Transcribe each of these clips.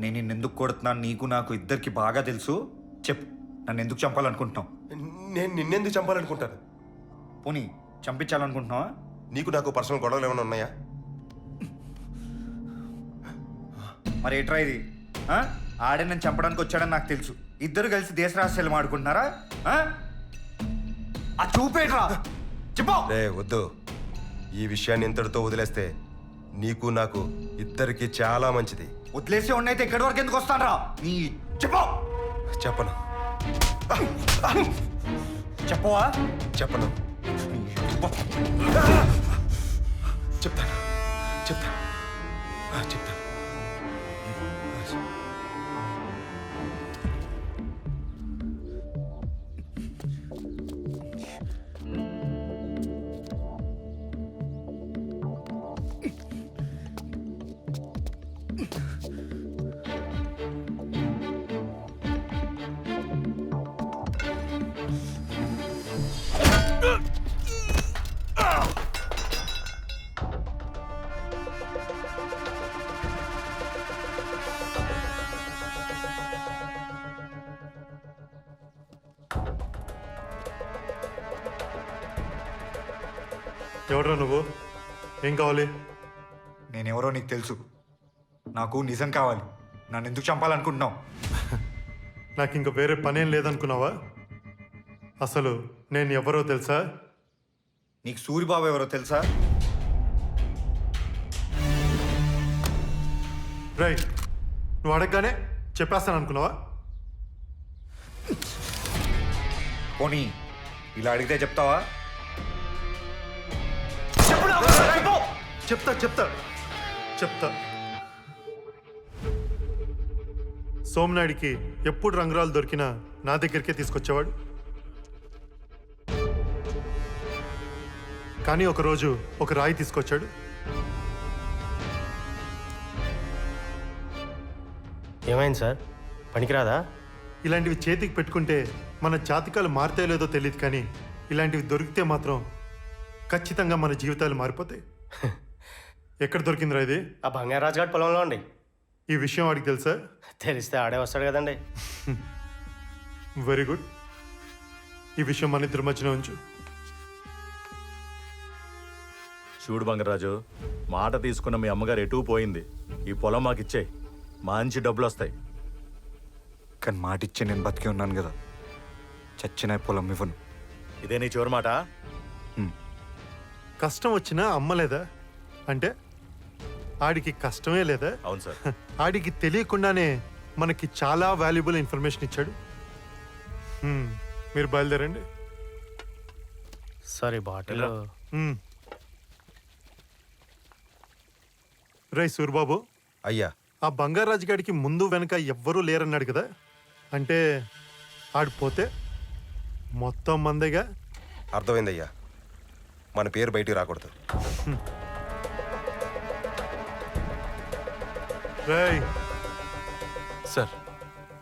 నేను నిన్నెందుకు కొడుతున్నాను నీకు నాకు ఇద్దరికి బాగా తెలుసు. చెప్పు, నన్ను ఎందుకు చంపాలనుకుంటున్నావు? నేను నిన్నెందుకు చంపాలనుకుంటాను? పోనీ చంపించాలనుకుంటున్నావా? నీకు నాకు పర్సనల్ గొడవలు ఏమైనా ఉన్నాయా? మరి ఏట్రా ఇది? ఆడే నన్ను చంపడానికి వచ్చాడని నాకు తెలుసు. ఇద్దరు కలిసి దేశ రహస్యాలు ఆడుకుంటున్నారా? ఆ చూపేట్రా, చెప్పు. రే వద్దు, ఈ విషయాన్ని ఇంతటితో వదిలేస్తే నీకు నాకు ఇద్దరికి చాలా మంచిది. వదిలేసి ఉన్నైతే ఇక్కడి వరకు ఎందుకు వస్తానరా? నీ చెప్పు. చెప్పను. చెప్పవా? చెప్పను. చెప్తాను చెప్తాను చెప్తాను. ఎవడ్రా నువ్వు? ఏం కావాలి? నేనెవరో నీకు తెలుసు. నాకు నిజం కావాలి. నన్ను ఎందుకు చంపాలనుకుంటున్నావు? నాకు ఇంక వేరే పనేం లేదనుకున్నావా? అసలు నేను ఎవరో తెలుసా? నీకు సూరిబాబు ఎవరో తెలుసా? రైట్, నువ్వు అడగగానే చెప్పేస్తాను అనుకున్నావా? పోనీ ఇలా అడిగితే చెప్తావా? చెప్తా చెప్తా చెప్తా. సోమనాయుడికి ఎప్పుడు రంగురాలు దొరికినా నా దగ్గరికే తీసుకొచ్చేవాడు. కానీ ఒకరోజు ఒక రాయి తీసుకొచ్చాడు. ఏమైంది సార్? పనికిరాదా? ఇలాంటివి చేతికి పెట్టుకుంటే మన జాతకాలు మారుతాయో లేదో తెలియదు, కానీ ఇలాంటివి దొరికితే మాత్రం ఖచ్చితంగా మన జీవితాలు మారిపోతాయి. ఎక్కడ దొరికిందిరా ఇది? ఆ బంగారాజు గారి పొలంలో అండి. ఈ విషయం వాడికి తెలుసా? తెలిస్తే ఆడే వస్తాడు కదండి. Very good. ఈ విషయం మన ఇద్దరి మధ్యన ఉంచు. చూడు బంగారాజు, మాట తీసుకున్న మీ అమ్మగారు ఎటూ పోయింది. ఈ పొలం మాకు ఇచ్చేయి, మంచి డబ్బులు వస్తాయి. కానీ మాట ఇచ్చే నేను బతికే ఉన్నాను కదా. చచ్చిన పొలం ఇవ్వను. ఇదే నీ చివరి మాట? కష్టం వచ్చినా అమ్మలేదా? అంటే ఆడికి కష్టమే లేదా? అవును సార్. ఆడికి తెలియకుండానే మనకి చాలా వాల్యుబుల్ ఇన్ఫర్మేషన్ ఇచ్చాడు. మీరు బయలుదేరండి. Sorry bottle. రై సూర్బాబు, అయ్యా, ఆ బంగారాజు గారికి ముందు వెనక ఎవ్వరూ లేరన్నాడు కదా, అంటే ఆడిపోతే మొత్తం మందేగా? అర్థమైందయ్యా. మన పేరు బయటికి రాకూడదు. రేయ్ సార్,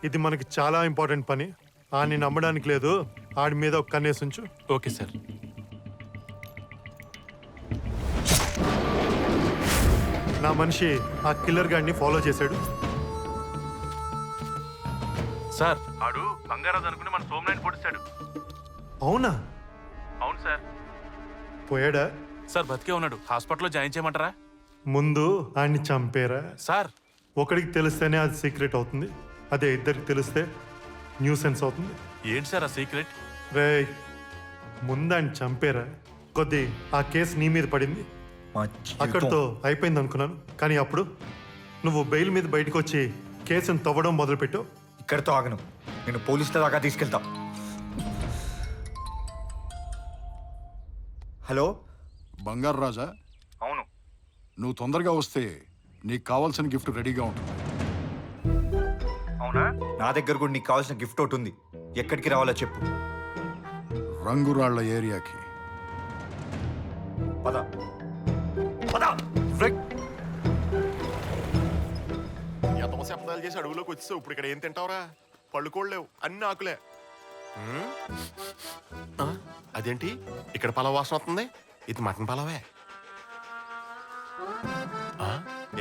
ఇది మనకి చాలా ఇంపార్టెంట్ పని. ఆడిని నమ్మడానికి లేదు. ఆడి మీద ఒక కన్నేసి ఉంచు. Okay sir. నా మనిషి ఆ కిల్లర్ గాడిని ఫాలో చేశాడు. సార్, ఆడు బంగారాజు అనుకుని మన సోమనాయుడు పొడిచాడు. అవునా? అవును సార్. పోయాడా? సార్ బతికే ఉన్నాడు. హాస్పిటల్లో జాయిన్ చేయమంటారా? ముందు ఆయన్ని చంపేరా? సార్, ఒకడికి తెలిస్తేనే అది సీక్రెట్ అవుతుంది. అదే ఇద్దరికి తెలిస్తే న్యూసెన్స్ అవుతుంది. ఏంటి సార్ ఆ సీక్రెట్? రేయ్, ముందు ఆయన చంపేరా. కొద్ది ఆ కేసు నీ మీద పడింది, అక్కడితో అయిపోయింది అనుకున్నాను. కానీ అప్పుడు నువ్వు బెయిల్ మీద బయటకు వచ్చి కేసును తవ్వడం మొదలుపెట్టావు. ఇక్కడితో ఆగను. నేను పోలీసుల దాకా తీసుకెళ్తా. హలో, బంగారు రాజా? అవును. నువ్వు తొందరగా వస్తే నీకు కావాల్సిన గిఫ్ట్ రెడీగా ఉంటుంది. అవునా? నా దగ్గర కూడా నీకు కావాల్సిన గిఫ్ట్ ఒకటి ఉంది. ఎక్కడికి రావాలో చెప్పు. రంగురాళ్ల ఏరియాకి. పద పద. ఎంతమ శబ్దాలు చేసి అడవులోకి వచ్చేసావు. ఇప్పుడు ఇక్కడ ఏం తింటావురా? పళ్ళు కూడా లేవు, అన్ని ఆకులే. అదేంటి ఇక్కడ పలావ్ వాసన వస్తుంది? ఇది మటన్ పలావే.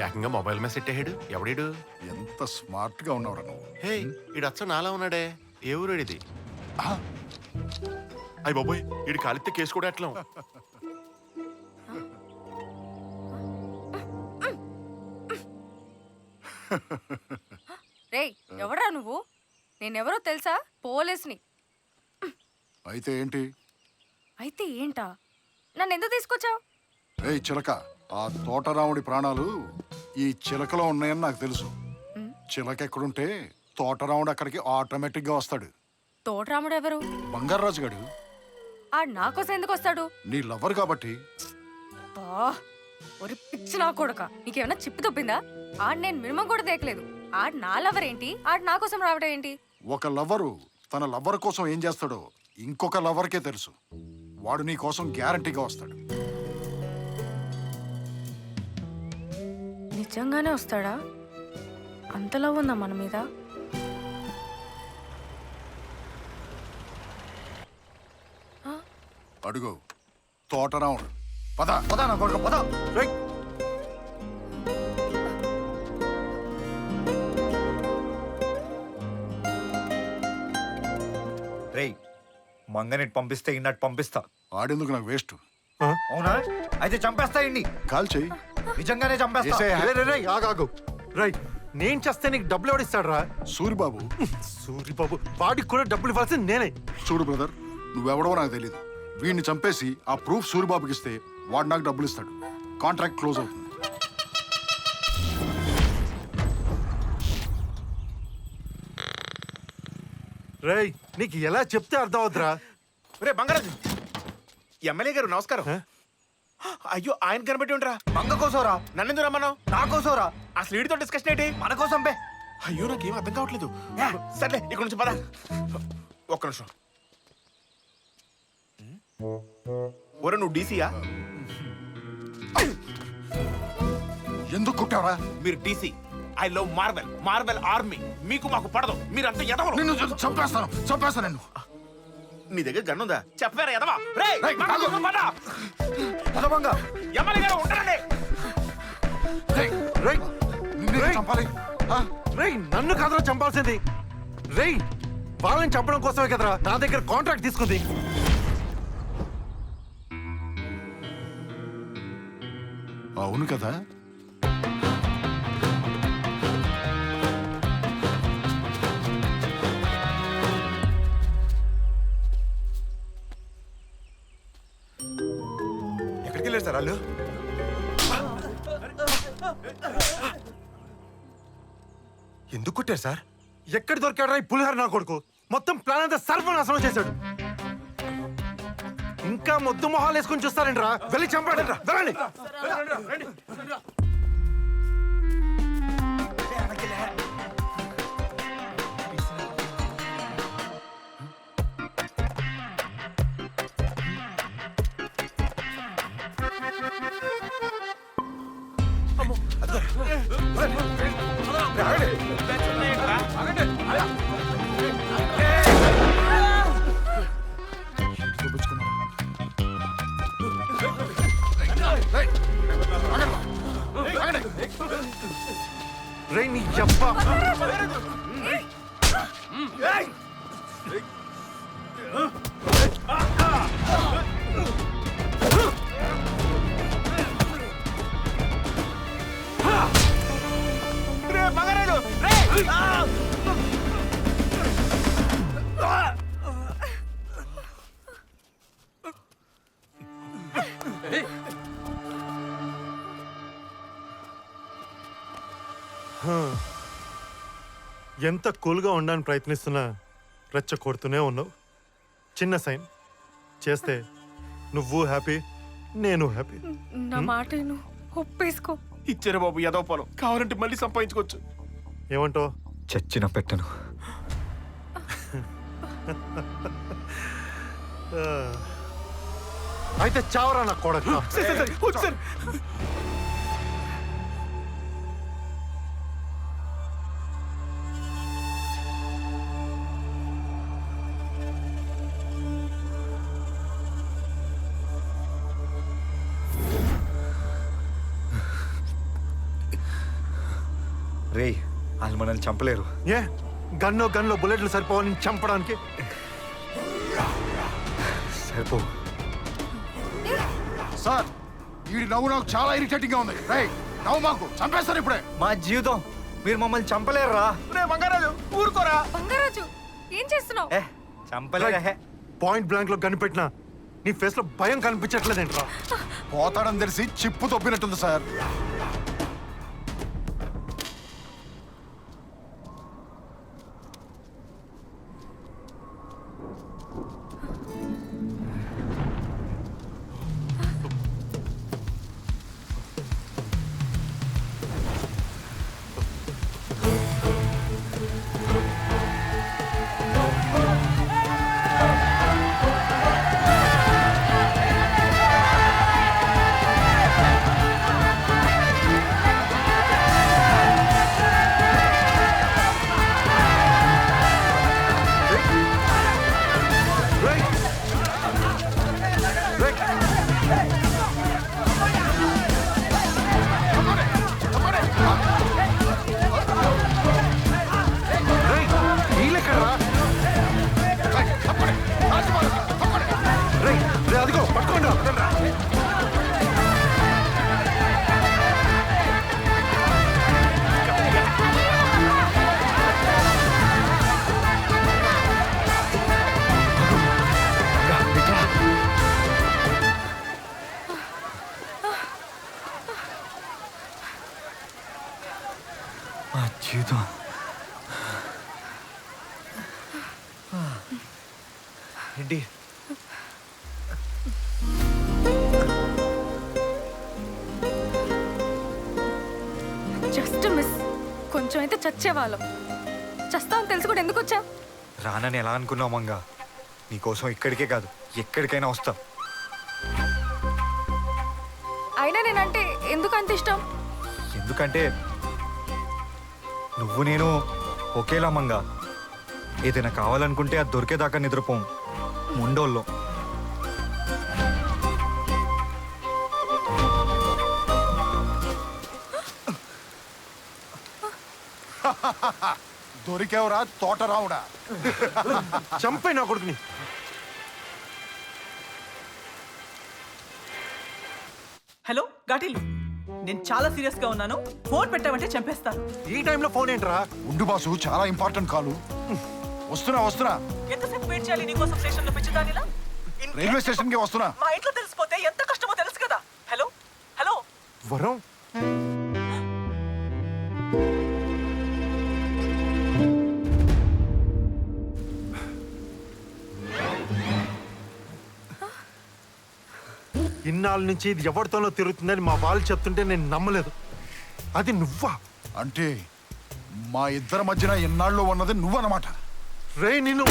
ఏకంగా మొబైల్ మీద సెట్ అయ్యాడు ఎవడీడు? ఎంత స్మార్ట్ గా ఉన్నావురా నువ్వు. హే ఈడు అచ్చ నాలా ఉన్నాడే. ఏ ఊరు ఇది? అయ్య బాబోయ్, ఈడు కాలిస్తే కేసు కూడా ఎట్లా? రేయ్ ఎవడా నువ్వు? నేనెవరో తెలుసా? పోలీస్ని. అయితే ఏంటి? అయితే ఏంటా? నన్ను ఎందుకు తీసుకొచ్చావు? ఏయ్ చిలక, ఆ తోటరాముడి ప్రాణాలు ఈ చిలకలో ఉన్నాయని నాకు తెలుసు. చిలక ఎక్కడుంటే తోటరాముడు అక్కడికి ఆటోమేటిక్ గా వస్తాడు. తోటరాముడు ఎవరు? బంగారాజు గడు ఆడు నా కోసం ఎందుకు వస్తాడు? నీ లవ్వర్ కాబట్టి. బా ఒరి పిచ్చి నా కొడక, నీకేమైనా చిప్పి తొప్పిందా? ఆడు నేను మినిమం కూడా దేకలేదు. ఆడు నా లవర్ ఏంటి? ఆడు నా కోసం రావడం ఏంటి? ఒక లవ్వరు తన లవ్వర్ కోసం ఏం చేస్తాడో ఇంకొక లవర్కే తెలుసు. వాడు నీ కోసం గ్యారంటీగా వస్తాడు. నిజంగానే వస్తాడా? అంతలా ఉందా మన మీద? అడుగు తోటరాముడు. పద. పదా నా కొడుకు పదా. రేయ్ మంగనెట్ పంపిస్తే ఇన్నట్టు పంపిస్తా. ఆడేందుకు నాకు వేస్ట్. అవునా? అయితే చంపేస్తా ఇండి. కాల్ చెయ్యి. నిజంగానే చంపేస్తా. ఆగాగు. రైట్, నేను చేస్తే నీకు డబ్బులు ఎవడిస్తాడు రా? సూరిబాబు. సూరిబాబు, వాడికి కూడా డబ్బులు ఇవ్వాల్సింది నేనే. చూడు బ్రదర్, నువ్వెవడవో నాకు తెలియదు. వీడిని చంపేసి ఆ ప్రూఫ్ సూరిబాబుకి ఇస్తే వాడు నాకు డబ్బులు ఇస్తాడు. కాంట్రాక్ట్ క్లోజ్ అవుతుంది. రేయ్, నీకు ఎలా చెప్తే అర్థం అవుతురా? రే బంగారాజు, ఎమ్మెల్యే గారు నమస్కారం. అయ్యో, ఆయన కనబెట్టి ఉండరా? మంగ కోసోరా? నన్నెందుకు రమ్మన్నావు? నా కోసోరా? అసలు వీడితో డిస్కషన్ ఏంటి? మన కోసం బే. అయ్యో, నాకేం అర్థం కావట్లేదు. సర్లే, ఇక్కడ నుంచి పద. ఒక్క నిమిషం. ఒరే, నువ్వు డీసీయా? ఎందుకు కుట్టావరా? మీరు DC. I love Marvel. Marvel army. మీకు మాకు పడదు. మీరంతా ఎదవలు. నిన్ను చంపేస్తాను నిన్ను. నీ దగ్గర గన్ను ఉందా? చెప్పారా ఎదవా? రేయ్, పద. పద మంగ. ఎమ్మెల్యే గారు ఉంటారండి. రేయ్, నిన్ను చంపాలి. రేయ్, నన్ను కదరా చంపాల్సింది. రేయ్, వాళ్ళని చంపడం కోసమే కదరా నా దగ్గర కాంట్రాక్ట్ తీసుకుంది. అవును కదా. ఎక్కడికి వెళ్ళారు సార్ వాళ్ళు? ఎందుకు కొట్టారు సార్? ఎక్కడ దొరికాడు రా ఈ పులిహార నా కొడుకు? మొత్తం ప్లాన్ అంతా సర్వనాశనం చేశాడు. ఇంకా మొద్దు మొహాలు వేసుకుని చూస్తారంట్రా? వెళ్ళి చంపాడు. వెళ్ళండి. రేయ్, నీ యబ్బా. ఎంత కూల్గా ఉండడానికి ప్రయత్నిస్తున్నా రెచ్చ కొడుతూనే ఉన్నావు. చిన్న సైన్ చేస్తే నువ్వు హ్యాపీ, నేను హ్యాపీ. నా మాట నువ్వు ఒప్పేసుకో. ఇచ్చారా బాబు ఎదవ పొలం. కావాలంటే మళ్ళీ సంపాదించుకోవచ్చు. ఏమంటావు? చచ్చిన పెట్టను. అయితే చావరా నా కొడక. రేయ్ వాళ్ళు మనల్ని చంపలేరు. ఏ గన్లో బుల్లెట్లు సరిపోవని చంపడానికి? సరిపో. సార్ వీడి నవ్వు నాకు చాలా ఇరిటేటింగ్ గా ఉంది. రేయ్ నవ్వు మాకు చంపేస్తారు ఇప్పుడే. మా జీవితం మీరు మమ్మల్ని చంపలేరురా. రే బంగారాజు ఊరుకోరా. బంగారాజు ఏం చేస్తున్నావు? చంపలేరా. పాయింట్ బ్లాంక్ లో కనిపెట్టినా నీ ఫేస్ లో భయం కనిపించట్లేదేంట్రా? పోతాడని తెలిసి చిప్పు తొప్పినట్టుంది సార్. అదిగో పట్టుకోండి. మా జీవితం ఏంటి? Just miss. కొంచెం అయితే చచ్చేవాళ్ళం. చస్తావని తెలుసు కూడా ఎందుకు వచ్చా? రానని ఎలా అనుకున్నావు మంగా? నీకోసం ఇక్కడికే కాదు ఎక్కడికైనా వస్తా. అయినా నేనంటే ఎందుకు అంత ఇష్టం? ఎందుకంటే నువ్వు నేను ఒకేలా మంగా. ఏదైనా కావాలనుకుంటే అది దొరికేదాకా నిద్రపోం ముండోల్లో. దొరికేవరా తోటరావుడా. చంపే నా కొడుకుని. హలో ఘాటీలు, నేను చాలా సీరియస్ గా ఉన్నాను. ఫోన్ పెట్టామంటే చంపేస్తాను. ఈ టైంలో ఫోన్ ఏంట్రా? ఉండు బాసు, చాలా ఇంపార్టెంట్ కాలు. వస్తున్నా. ఎంతసేపు వెయిట్ చేయాలి నీకోసం స్టేషన్ లో పెంచుదానిలా? రైల్వే స్టేషన్ కి వస్తున్నా. మా ఇంట్లో తెలిసిపోతే ఎంత కష్టమో తెలుసు కదా. హలో హలో వరం, ఇన్నాళ్ళ నుంచి ఇది ఎవరితోనో తిరుగుతుందని మా వాళ్ళు చెప్తుంటే నేను నమ్మలేదు. అది నువ్వా? అంటే మా ఇద్దరి మధ్యన ఎన్నాళ్ళు ఉన్నది నువ్వన్నమాట. రే నిన్ను